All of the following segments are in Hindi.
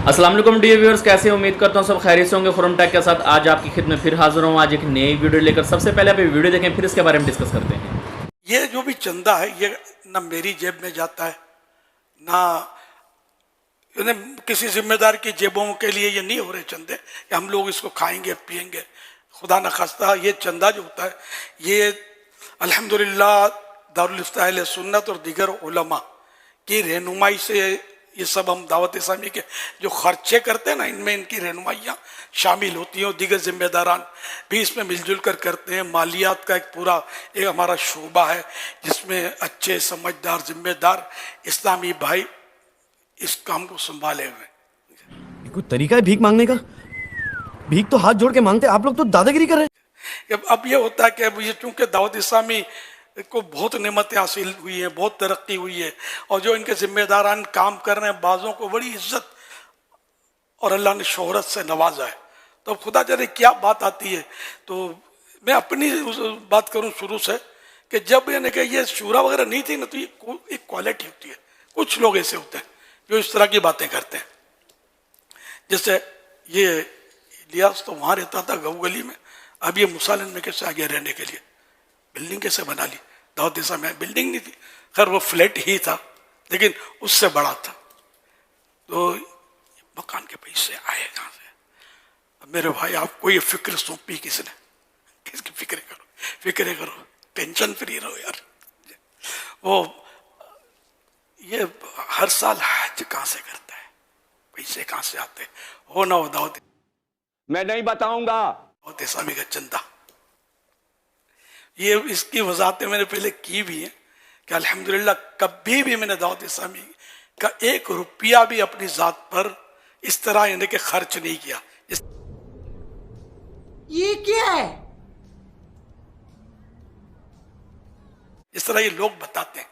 अस्सलाम वालेकुम डियर व्यूअर्स, कैसे उम्मीद करता हूँ सब खैरियत से होंगे। खुरम टेक के साथ आज आपकी खिदमत में फिर हाजिर हूँ। आज एक नई वीडियो लेकर सबसे पहले आप वीडियो देखें, फिर इसके बारे में डिस्कस करते हैं। ये जो भी चंदा है ये ना मेरी जेब में जाता है ना किसी जिम्मेदार की जेबों के लिए। ये नहीं हो रहे चंदे कि हम लोग इसको खाएंगे पिएंगे, खुदा न खास्ता। ये चंदा जो होता है ये अल्हम्दुलिल्लाह दारुल इफ्ताह अहले सुन्नत और दीगर उलमा की रहनुमाई से ये सब हम दावत इस्लामी के जो खर्चे करते हैं ना, इनमें इनकी रहनुमाइयाँ शामिल होती हैं और दीगर जिम्मेदारान भी इसमें मिलजुल कर करते हैं। मालियात का एक पूरा एक हमारा शोबा है जिसमें अच्छे समझदार जिम्मेदार इस्लामी भाई इस काम को संभाले हुए। कोई तरीका है भीख मांगने का? भीख तो हाथ जोड़ के मांगते, आप लोग तो दादागिरी कर रहे हैं। अब ये होता है कि अब ये चूंकि दावत इस्लामी को बहुत नेमतें हासिल हुई हैं, बहुत तरक्की हुई है और जो इनके जिम्मेदारान काम कर रहे हैं बाज़ों को बड़ी इज्जत और अल्लाह ने शोहरत से नवाजा है। तो खुदा जाने क्या बात आती है। तो मैं अपनी बात करूं शुरू से कि जब यानी कि ये शूरा वगैरह नहीं थी ना, तो ये एक क्वालिटी होती है। कुछ लोग ऐसे होते हैं जो इस तरह की बातें करते हैं। जैसे ये इलियास तो वहाँ रहता था गऊ गली में, अब ये मुसालिन में कैसे आ गया रहने के लिए, बिल्डिंग कैसे बना ली। दाऊद दिशा में बिल्डिंग नहीं थी, खैर वो फ्लैट ही था लेकिन उससे बड़ा था। तो मकान के पैसे आए कहाँ से? अब मेरे भाई आपको ये फिक्र सौंपी किसने? किसकी फिक्र करो, टेंशन फ्री रहो यार। वो ये हर साल हज कहाँ से करता है, पैसे कहाँ से आते हो ना हो दाऊद? मैं नहीं बताऊंगा। दाऊद इस्लामी का चंदा, ये इसकी वजाहतें मैंने पहले की भी है कि अल्हम्दुलिल्लाह कभी भी मैंने दावत इस्लामी का एक रुपया भी अपनी जात पर इस तरह यानी कि खर्च नहीं किया। ये क्या है? इस तरह ये लोग बताते हैं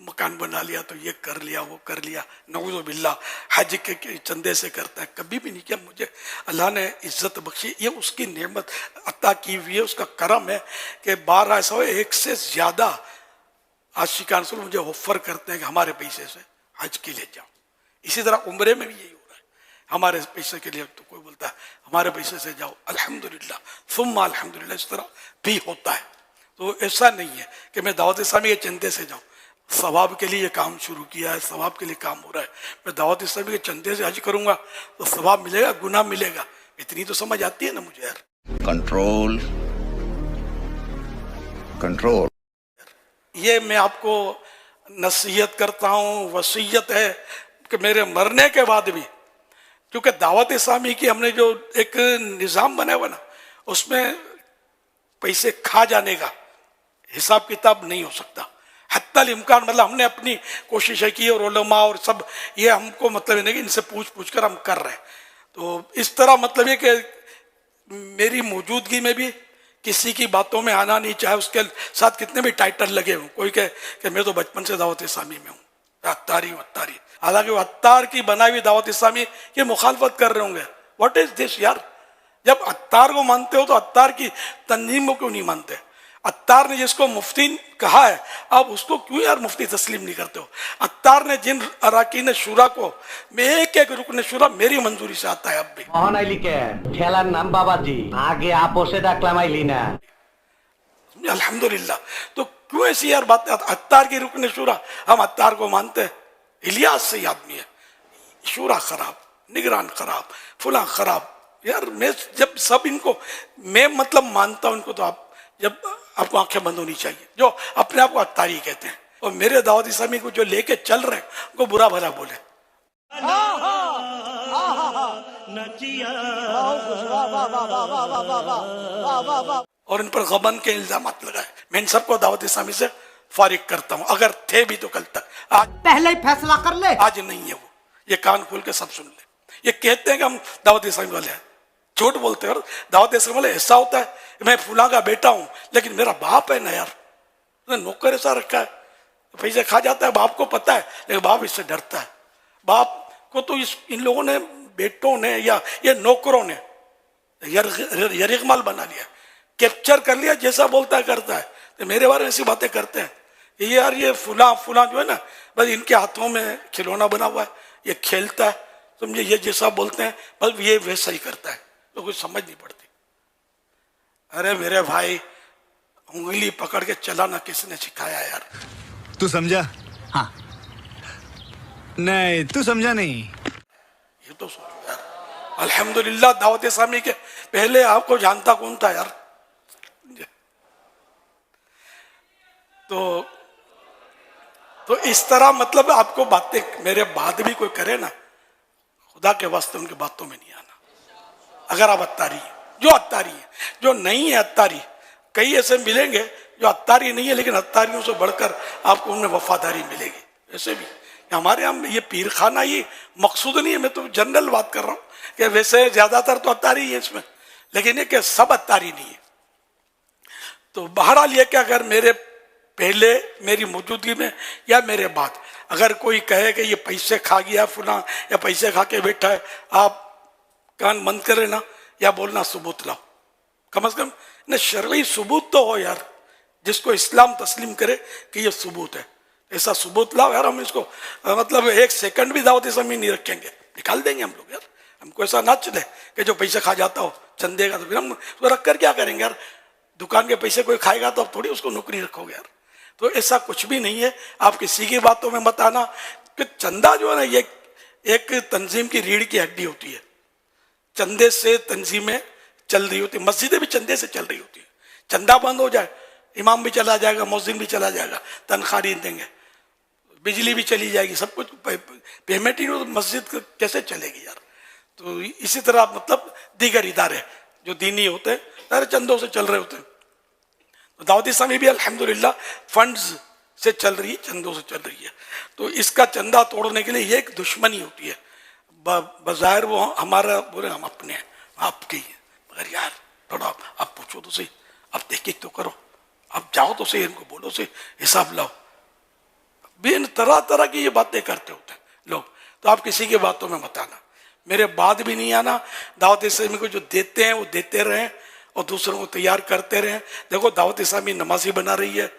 मकान बना लिया तो ये कर लिया वो कर लिया, नऊज़ु बिल्लाह हज के चंदे से करता है। कभी भी नहीं किया। मुझे अल्लाह ने इज्जत बख्शी, ये उसकी नेमत अता की हुई है, उसका करम है कि 12 ऐसा हो एक से ज़्यादा आशिकान रसूल मुझे ऑफर करते हैं कि हमारे पैसे से हज के लिए जाओ। इसी तरह उम्रे में भी यही हो रहा है, हमारे पैसे के लिए। तो कोई बोलता है हमारे पैसे से जाओ, अल्हम्दुलिल्लाह सुम्मा अल्हम्दुलिल्लाह, इस तरह भी होता है। तो ऐसा नहीं है कि मैं दावत इस्लामी के चंदे से जाऊँ। सवाब के लिए काम शुरू किया है, सवाब के लिए काम हो रहा है। मैं दावत इस्लामी के चंदे से हज करूंगा तो सवाब मिलेगा, गुनाह मिलेगा। इतनी तो समझ आती है ना मुझे यार। Control control. ये मैं आपको नसीहत करता हूँ, वसीयत है कि मेरे मरने के बाद भी, क्योंकि दावत इस्लामी की हमने जो एक निज़ाम बनाया हुआ ना, उसमें पैसे खा जाने का हिसाब किताब नहीं हो सकता। हत्तल इम्कान, मतलब हमने अपनी कोशिश की और उलमा और सब ये हमको मतलब नहीं कि इनसे पूछ कर हम कर रहे हैं। तो इस तरह मतलब ये कि मेरी मौजूदगी में भी किसी की बातों में आना नहीं, चाहे उसके साथ कितने भी टाइटल लगे हों। कोई कहे कि मैं तो बचपन से दावत इस्लामी में हूँ, अत्तारी। हालांकि वो अत्तार की बनाई हुई दावत इस्लामी की मुखालफत कर रहे होंगे। व्हाट इज दिस यार? जब अत्तार को मानते हो तो अत्तार की तंजीम को क्यों नहीं मानते? अत्तार ने जिसको मुफ्ती कहा है, अब उसको क्यों यार मुफ्ती तस्लीम नहीं करते हो? अत्तार ने जिन अराकीन शुरा को, मैं एक एक रुकन शुरा मेरी मंजूरी से आता है। अब भी मोहन आइली के ठेलार नाम बाबाजी, आगे आपोसे डाकलाम आइली ना। अल्हम्दुलिल्लाह। तो क्यों ऐसी यार बात? अत्तार की रुकन शुरा, हम अत्तार को मानते हैं। इलियास सही आदमी है, शुरा खराब, निगरान खराब, फुला खराब। यार मैं जब सब इनको मैं मतलब मानता हूं इनको, तो आप जब आपको आंखें बंद होनी चाहिए जो अपने आप को अत्तारी कहते हैं। और मेरे दावत इस्लामी को जो लेके चल रहे हैं उनको बुरा भला बोले। और इन पर गबन के इल्जाम लगाए। मैं इन सबको दावत इस्लामी से फारिग करता हूँ, अगर थे भी तो कल तक। आज पहले ही फैसला कर ले। आज नहीं है वो, ये कान खोल के सब सुन ले। ये कहते हैं कि हम दावत इस्लामी वाले हैं, झूठ बोलते हैं। और दावत इस्लामी वाले ऐसा होता है मैं फुला का बेटा हूं लेकिन मेरा बाप है ना यार, नौकर ऐसा रखा है, पैसे खा जाता है, बाप को पता है लेकिन बाप इससे डरता है। बाप को तो इन लोगों ने, बेटों ने या ये नौकरों ने यरगमाल बना लिया, कैप्चर कर लिया, जैसा बोलता है करता है। तो मेरे बारे में ऐसी बातें करते हैं कि यार ये फुला जो है ना, बस इनके हाथों में खिलौना बना हुआ है, ये खेलता है, समझे, ये जैसा बोलते हैं बस ये वैसा ही करता है, तो कुछ समझ नहीं पड़ती। अरे मेरे भाई, उंगली पकड़ के चलाना किसने सिखाया यार? तू समझा? हाँ। नहीं, तू समझा नहीं। ये तो सोचो यार, अल्हम्दुलिल्लाह दावत इस्लामी के पहले आपको जानता कौन था यार? तो इस तरह मतलब आपको बातें मेरे बाद भी कोई करे ना, खुदा के वास्ते उनकी बातों में नहीं आना। अगर आप अत्तारी हैं, जो अत्तारी है, जो नहीं है अत्तारी, कई ऐसे मिलेंगे जो अत्तारी नहीं है लेकिन अत्तारियों से बढ़कर आपको उनमें वफादारी मिलेगी। ऐसे भी हमारे यहाँ ये पीर खाना ये मकसूद नहीं है, मैं तो जनरल बात कर रहा हूँ कि वैसे ज्यादातर तो अत्तारी है इसमें, लेकिन ये कि सब अत्तारी नहीं है। तो बहरहाल ये कि अगर मेरे पहले मेरी मौजूदगी में या मेरे बाद अगर कोई कहे कि ये पैसे खा गया फुला या पैसे खा के बैठा है, आप कान बंद करें ना, या बोलना सबूत लाओ, कम से कम न शरई सबूत तो हो यार, जिसको इस्लाम तस्लीम करे कि ये सबूत है। ऐसा सबूत लाओ यार, हम इसको मतलब एक सेकंड भी दावत इस्लामी नहीं रखेंगे, निकाल देंगे हम लोग यार। हमको ऐसा ना चले कि जो पैसे खा जाता हो चंदे का, तो फिर हम उसको रख कर क्या करेंगे यार? दुकान के पैसे कोई खाएगा तो आप थोड़ी उसको नौकरी रखोगे यार। तो ऐसा कुछ भी नहीं है, आप किसी की बातों में मत आना कि चंदा जो है ना ये एक तंजीम की रीढ़ की हड्डी होती है। चंदे से तंजीमें चल रही होती, मस्जिदें भी चंदे से चल रही होती है। चंदा बंद हो जाए, इमाम भी चला जाएगा, मौजिन भी चला जाएगा, तनख्वाह नहीं देंगे, बिजली भी चली जाएगी, सब कुछ पेमेंट ही, तो मस्जिद कैसे चलेगी यार? तो इसी तरह मतलब दीगर इदारे जो दीनी होते हैं सारे चंदों से चल रहे होते हैं। तो दावत इस्लामी भी अल्हम्दुलिल्लाह फंड्स से चल रही है, चंदों से चल रही है। तो इसका चंदा तोड़ने के लिए ये एक दुश्मनी होती है। बाज़ाहिर वो हमारा बोले हम अपने हैं, आपके ही हैं, मगर यार थोड़ा आप पूछो तो सही, आप तहकीक तो करो, आप जाओ तो सही, इनको बोलो सही, हिसाब लाओ। बेन तरह तरह की ये बातें करते होते हैं लोग। तो आप किसी की बातों में मत आना, मेरे बाद भी नहीं आना। दावत इस्लामी को जो देते हैं वो देते रहें और दूसरों को तैयार करते रहें। देखो दावत इस्लामी नमाजी बना रही है,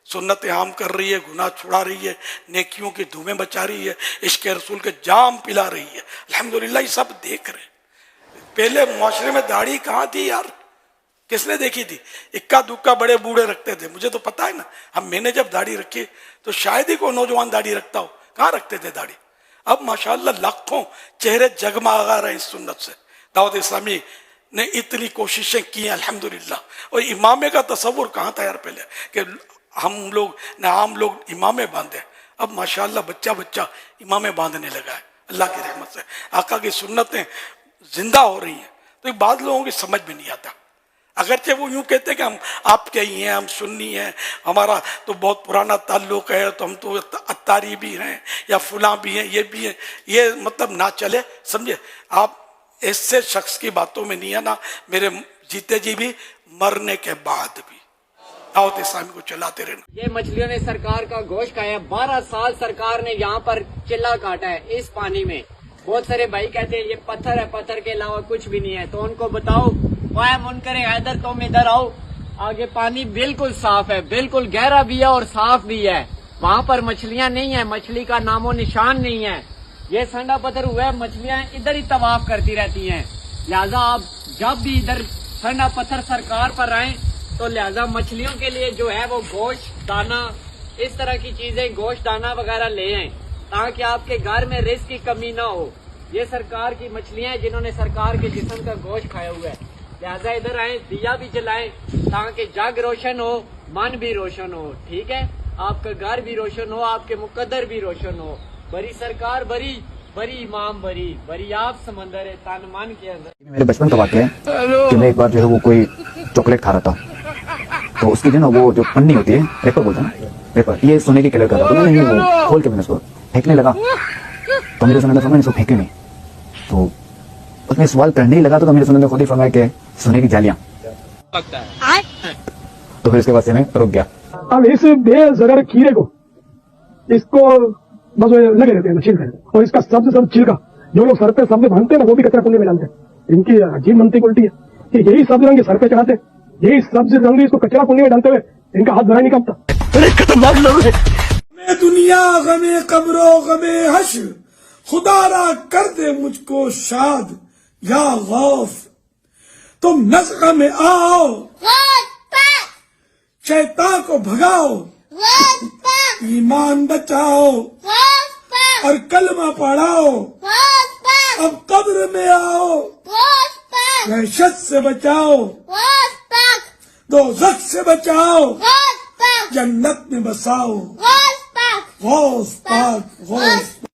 सुन्नत आम कर रही है, गुनाह छुड़ा रही है, नेकियों की धुएं बचा रही है, इश्क रसूल के जाम पिला रही है। अल्हम्दुलिल्लाह ये सब देख रहे हैं। पहले मुआशरे में दाढ़ी कहाँ थी यार? किसने देखी थी? इक्का दुक्का बड़े बूढ़े रखते थे, मुझे तो पता है ना। हम मैंने जब दाढ़ी रखी तो शायद ही कोई नौजवान दाढ़ी रखता हो, कहाँ रखते थे दाढ़ी? अब माशाअल्लाह लाखों चेहरे जगमगा रहे हैं इस सुन्नत से। दावत इस्लामी ने इतनी कोशिशें की हैं अल्हम्दुलिल्लाह। और इमामे का तस्वुर कहाँ था यार पहले कि हम लोग न आम लोग इमामे बांधे, अब माशाअल्लाह बच्चा बच्चा इमामे बांधने लगा है अल्लाह की रहमत से। आका की सुन्नतें जिंदा हो रही हैं। तो बाद लोगों की समझ में नहीं आता, अगरचे वो यूं कहते हैं कि हम आपके ही हैं, हम सुन्नी हैं, हमारा तो बहुत पुराना ताल्लुक है, तो हम तो अत्तारी भी हैं या फुला भी हैं, ये भी हैं, ये मतलब ना चले, समझे आप। ऐसे शख्स की बातों में नहीं है ना, मेरे जीते जी भी मरने के बाद भी दावत इस्लामी को चलाते रहना। ये मछलियों ने सरकार का गोश्त खाया, 12 साल सरकार ने यहाँ पर चिल्ला काटा है इस पानी में। बहुत सारे भाई कहते हैं ये पत्थर है, पत्थर के अलावा कुछ भी नहीं है। तो उनको बताओ, वाह मुनकर हैदर तुम इधर आओ, आगे पानी बिल्कुल साफ है, बिल्कुल गहरा भी है और साफ भी है। वहाँ पर मछलियाँ नहीं है, मछली का नामो निशान नहीं है। ये संडा पत्थर हुआ है, मछलियाँ इधर ही तवाफ करती रहती हैं। लिहाजा आप जब भी इधर संडा पत्थर सरकार पर आए तो लिहाजा मछलियों के लिए जो है वो गोश्त दाना, इस तरह की चीजें, गोश्त दाना वगैरह ले आए ताकि आपके घर में रिस्क की कमी ना हो। ये सरकार की मछलियां हैं जिन्होंने सरकार के जिस्म का गोश्त खाया हुआ है। लिहाजा इधर आए, दिया भी जलाएं ताकि जग रोशन हो, मन भी रोशन हो। ठीक है, आपका घर भी रोशन हो, आपके मुकद्दर भी रोशन हो। बड़ी सरकार बड़ी, बड़ी इमाम बड़ी, बड़ी आप समंदर है तन मन के अंदर। मेरे बचपन का वाक़या है कि मैं एक बार जो है वो कोई चॉकलेट खा रहा था, तो उसकी जो ना वो जो पन्नी होती है, पेपर बोलते हैं ना, पेपर, ये सोने की कलर का था। तो मैंने वो खोल के मैंने उसको फेंकने लगा, तो मेरे सुनने मैंने इसको फेंके नहीं, तो उसमें सवाल करने ही लगा तो मेरे सुनने खुद ही फरमाया कि सोने की जालियां लगता है। तो फिर उसके बाद से मैं रुक गया। अब इस बेजगर खीरे को इसको बस लगे रहते हैं छिलका, और इसका सबसे सब छिलका जो लोग सर पे सबसे भांगते हैं ना, वो भी कचरा कुंडे में डालते हैं। इनकी अजीब मनती उल्टी है कि यही सब्ज रंग सर पे चढ़ाते, यही सब्ज रंग इसको कचरा कुंडे में डालते हुए इनका हाथ जरा नहीं कांपता। खतरनाक लोग है। गमे दुनिया गमे कब्रो गमे हश्र, खुदारा कर दे मुझको शाद या गौस, तुम नज़्क़ में आओ, शैतान को भगाओ, ईमान बचाओ और कलमा पढ़ाओ, अब कब्र में आओ, वहशत से बचाओ, दोज़ख से बचाओ, जन्नत में बसाओ, गौस पाक, गौस पाक।